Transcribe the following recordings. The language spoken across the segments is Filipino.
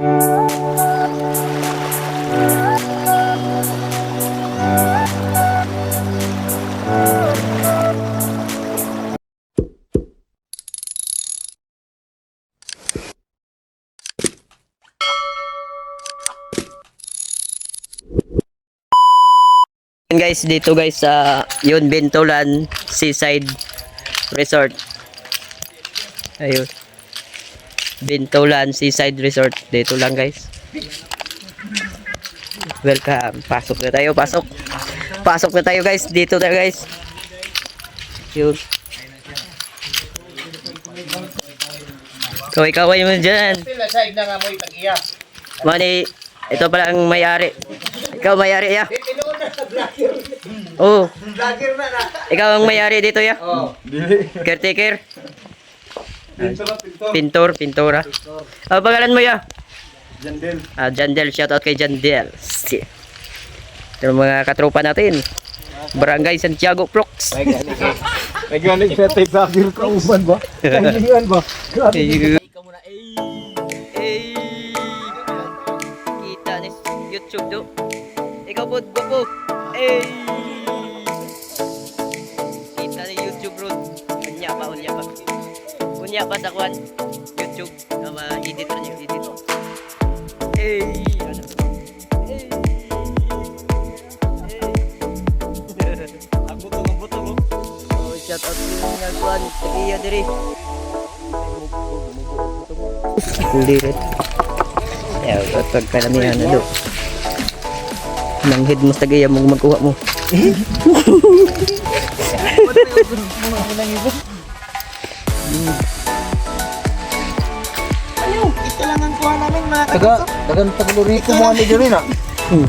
Guys, dito guys sa yun Bintolan Seaside Resort. Ayun. Bintolan Seaside Resort. Dito lang guys. Welcome. Pasok na tayo, pasok. Pasok na tayo guys. Dito na guys. Yun. Kaway-kaway mo dyan. Mani, ito pala ang may-ari. Ikaw may-ari ya. Oh. Ikaw ang may-ari dito ya. Caretaker. Pintora. Ano pangalan mo ya? Jandel. Jandel, shout out kay Jandel. Ito mga katropa natin. Barangay Santiago Prox. Naganik na tayo vlogger ko uban ba? Kailangan ba? Ikaw muna. Kita ni YouTube do. Ikaw po, gopo. Kita ni YouTube bro. Unya pa. Unya pa sa kwan. YouTube. Editor niya, edit. Ang butong. Oh, shout out sa mga kwan. Tagiya diri. Kulirit. Ya, pag karamihan na do. Manghid mo sa gaya mong magkuha mo. Ayaw, ito lang ang kuha namin mga kabisok. Dagan taglurito mo ano dyan na?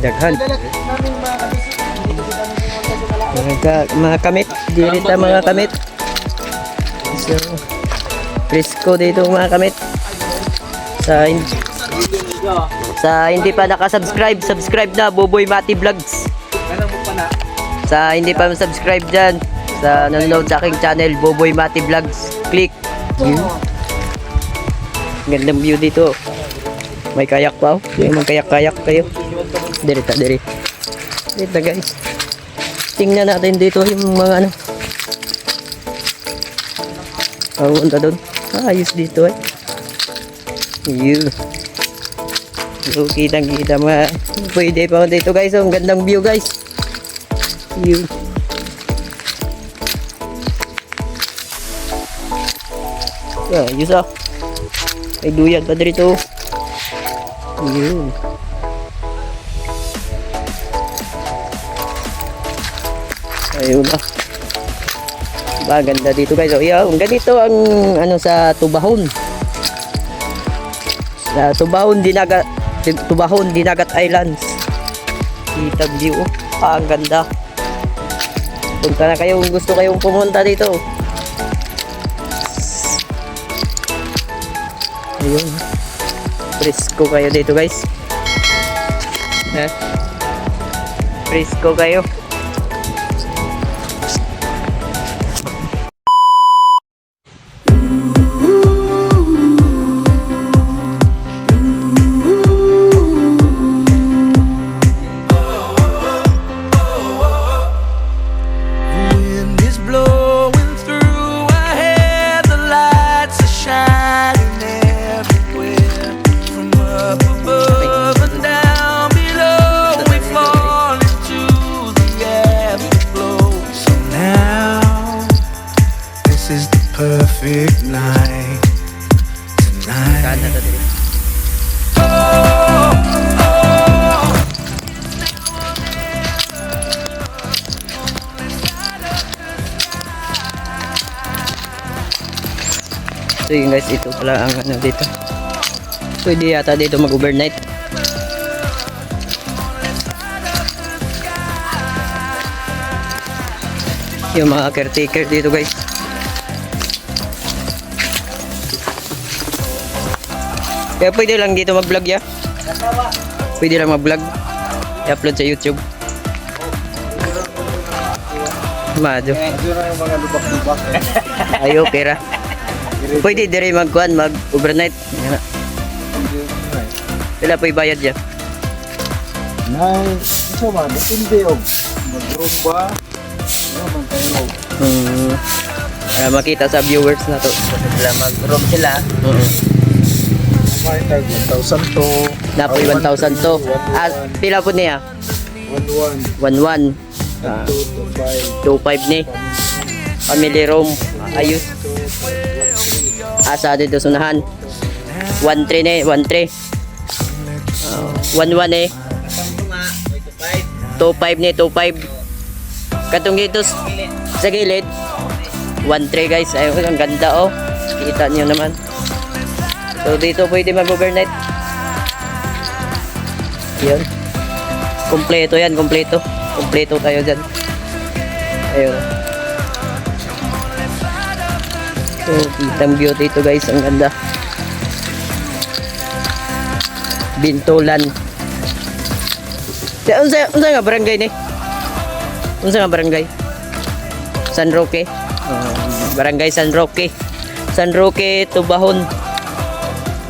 Daghan. Namin mga kabisok. Hindi ko kami pumunta sa Kalao. Mga kamit. Dirita mga kamit. So, Frisco dito mga kamit. Sa hindi pa nakasubscribe, subscribe na Boboy Mati Vlogs. Sa hindi pa subscribe dyan, sa nanonood sa aking channel Boboy Mati Vlogs, click. Gandang view dito. May kayak pa. Yung magkayak-kayak kayo. Dirita guys. Tingnan natin dito yung mga ano. Punta doon. Ayos dito eh. Yun. So, kitang-kita mga pwede pa dito guys. Ang gandang view guys. Yun. Ayos ah. May duyan pa dito. Yun. Ayun ah. Ganda dito guys. So, yung ganito ang ano sa Tubahon. Sa Tubahon Dinagat Islands. Kita view. Ang ganda. Punta na kayo kung gusto kayong pumunta dito. Ayun. Frisco kayo dito guys. Frisco kayo. Perfect night tonight. So yun guys, ito pala ang ano dito. Pwede yata dito mag-overnight. Yung mga caretaker dito guys. Kaya pwede lang dito mag-vlog ya. Pwede lang mag-vlog. I-upload sa YouTube. Mado. Ayo, pera. Pwede dire mag-overnight. Pila po bayad niya? Nay, ito ba? Depende o. Mag-room ba? Ano man kayo? Para makita sa viewers na to. Sila mag-room sila. May tag 1,000 to. Napoy 1,000 to. Pila po niya? 1,100. 1,100. 2,500 ni. Family room. Ayos. Asa dito sunahan. 1,300 ni. 1,300. 1,100 eh. 2,500 ni. 2,500. Katong dito sa gilid. 1,300 guys. Ayun, ang ganda oh. Kita niyo naman. So dito pwede mag-overnight. Yun. Kompleto yan, kompleto. Kompleto tayo dyan. Ayun. So, kitang view dito guys. Ang ganda. Bintulan. Unsa nga barangay ni? Unsa nga barangay? San Roque. Barangay San Roque. San Roque, Tubahon.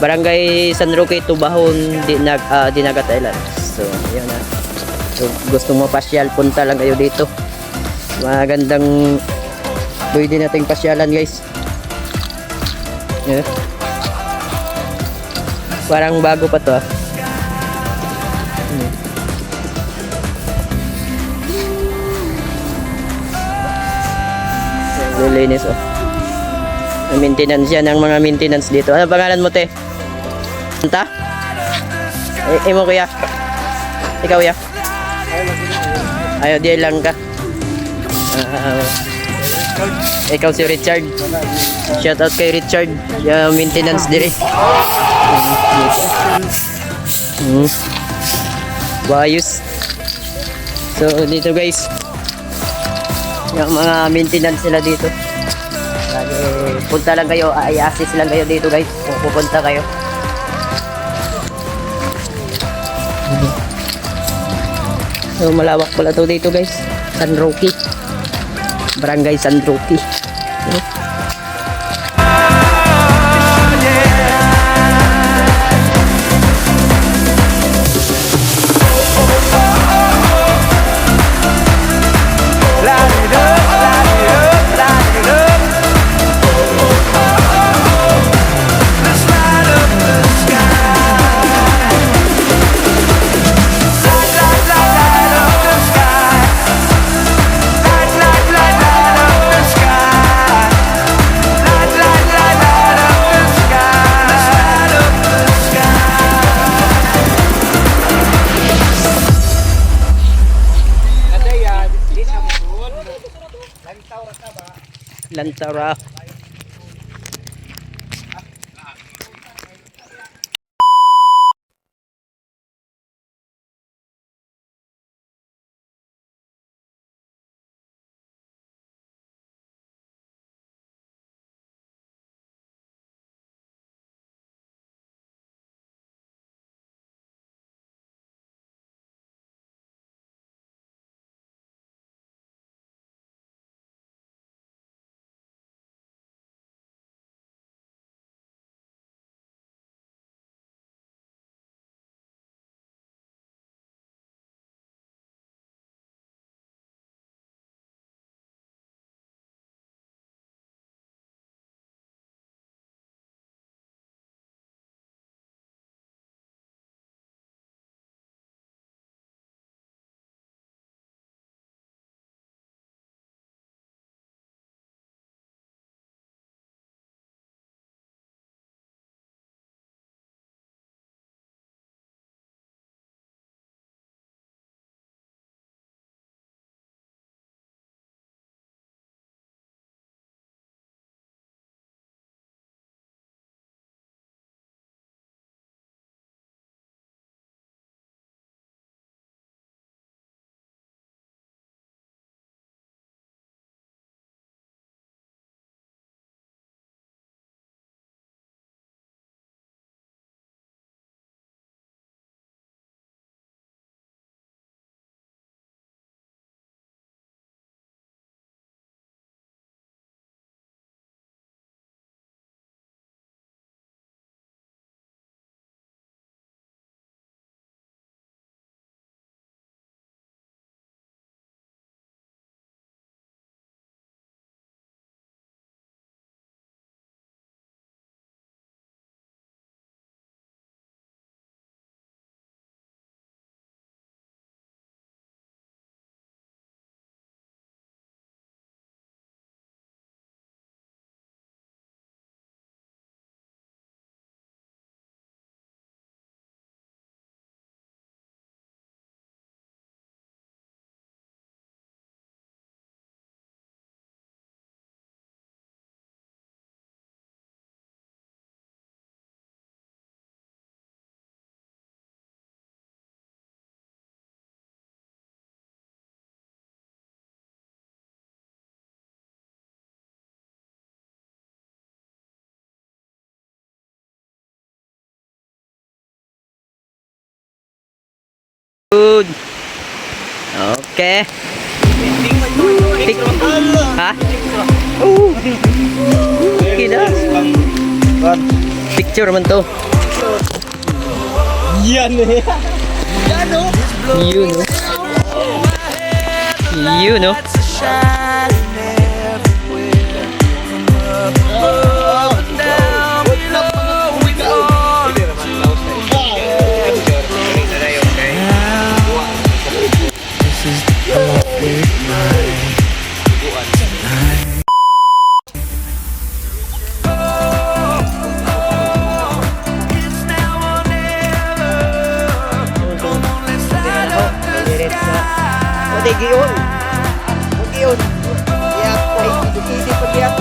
Barangay San Roque, Tubahon, Dinagat Island. So, yun na. So, gusto mo pasyal, punta lang kayo dito. Magandang pwede nating pasyalan guys. Yeah. Parang bago pa to ah. Linis oh. Maintenance yan ang mga maintenance dito. Ano pangalan mo te? Anta? Imo kuya? Ikaw ya? Ayaw di lang ka. Ikaw si Richard. Shout out kay Richard. Yung maintenance dire. Bayos. So dito guys. Yung mga maintenance sila dito. Lagi punta lang kayo, i-assist lang kayo dito guys. Kung pupunta kayo. So malawak pala to dito guys. San Roque. Barangay San Roque. Lantaura. Good. Okay. Ha? Oh. Okay na. Picture man to. Yan eh. You know. You know. Giyon. Giyon. Ya, hindi pa diya.